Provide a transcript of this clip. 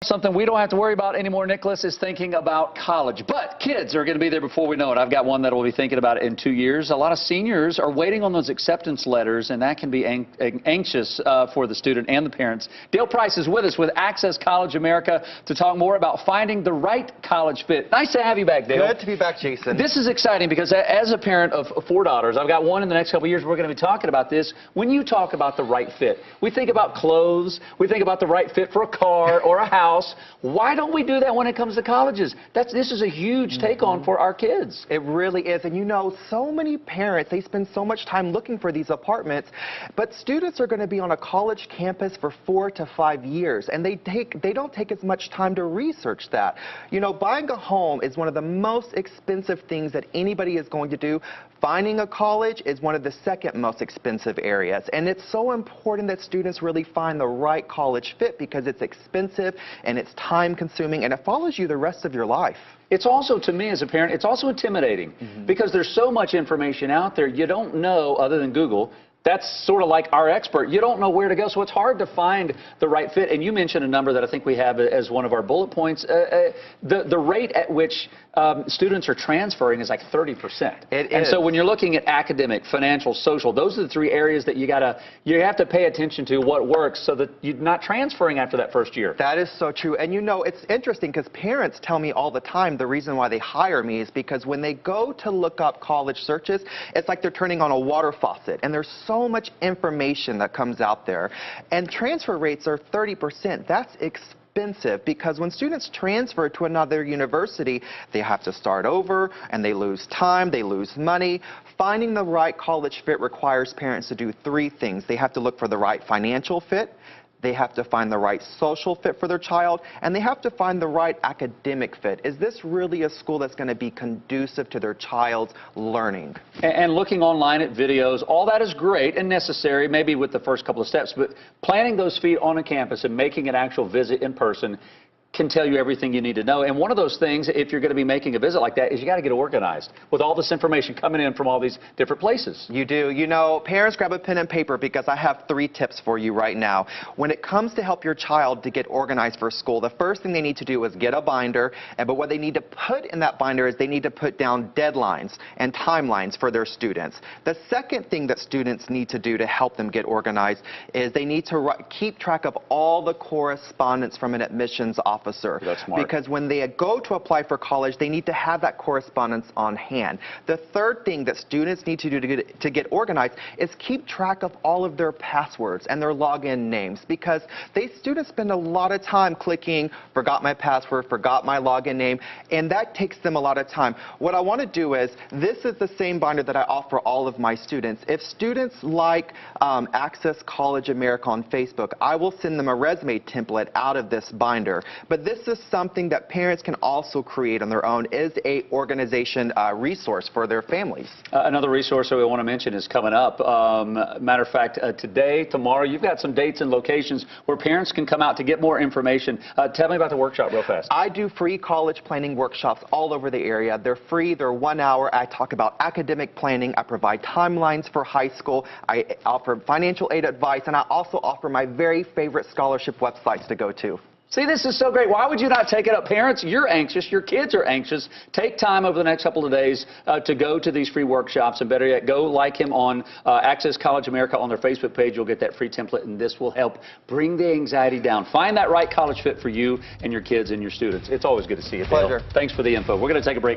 Something we don't have to worry about anymore, Nicholas, is thinking about college. But kids are going to be there before we know it. I've got one that will be thinking about it in 2 years. A lot of seniors are waiting on those acceptance letters, and that can be anxious for the student and the parents. Dale Price is with us with Access College America to talk more about finding the right college fit. Nice to have you back, Dale. Good to be back, Jason. This is exciting because as a parent of 4 daughters, I've got one in the next couple of years, we're going to be talking about this. When you talk about the right fit, we think about clothes, we think about the right fit for a car or a house. Why don't we do that when it comes to colleges? This is a huge take-on for our kids. It really is. And you know, so many parents, they spend so much time looking for these apartments, but students are going to be on a college campus for 4 to 5 years, and they don't take as much time to research that. You know, buying a home is one of the most expensive things that anybody is going to do. Finding a college is one of the second most expensive areas, and it's so important that students really find the right college fit because it's expensive and it's time-consuming and it follows you the rest of your life. It's also, to me as a parent, it's also intimidating because there's so much information out there you don't know other than Google. That's sort of like our expert. You don't know where to go, so it's hard to find the right fit. And you mentioned a number that I think we have as one of our bullet points. The rate at which students are transferring is like 30%. It is. And so when you're looking at academic, financial, social, those are the 3 areas that you have to pay attention to what works so that you're not transferring after that first year. That is so true. And you know, it's interesting because parents tell me all the time the reason why they hire me is because when they go to look up college searches, it's like they're turning on a water faucet, and there's so much information that comes out there, and transfer rates are 30%. That's expensive because when students transfer to another university, they have to start over and they lose time, they lose money. Finding the right college fit requires parents to do 3 things. They have to look for the right financial fit, they have to find the right social fit for their child, and they have to find the right academic fit. Is this really a school that's going to be conducive to their child's learning? And looking online at videos, all that is great and necessary, maybe with the first couple of steps, but planting those feet on a campus and making an actual visit in person can tell you everything you need to know. And one of those things, if you're going to be making a visit like that, is you got to get organized with all this information coming in from all these different places. You do. You know, parents, grab a pen and paper because I have 3 tips for you right now. When it comes to help your child to get organized for school, the first thing they need to do is get a binder. But what they need to put in that binder is they need to put down deadlines and timelines for their students. The second thing that students need to do to help them get organized is they need to keep track of all the correspondence from an admissions officer. That's smart. Because when they go to apply for college, they need to have that correspondence on hand. The third thing that students need to do to get organized is keep track of all of their passwords and their login names, because students spend a lot of time clicking, forgot my password, forgot my login name, and that takes them a lot of time. What I want to do is, this is the same binder that I offer all of my students. If students like Access College America on Facebook, I will send them a resume template out of this binder. But this is something that parents can also create on their own, is a organization resource for their families. Another resource that we want to mention is coming up. Matter of fact, today, tomorrow, you've got some dates and locations where parents can come out to get more information. Tell me about the workshop real fast. I do free college planning workshops all over the area. They're free. They're 1 hour. I talk about academic planning. I provide timelines for high school. I offer financial aid advice, and I also offer my very favorite scholarship websites to go to. See, this is so great. Why would you not take it up? Parents, you're anxious. Your kids are anxious. Take time over the next couple of days to go to these free workshops, and better yet, go like him on Access College America on their Facebook page. You'll get that free template, and this will help bring the anxiety down. Find that right college fit for you and your kids and your students. It's always good to see you, Dale. Pleasure. Thanks for the info. We're going to take a break.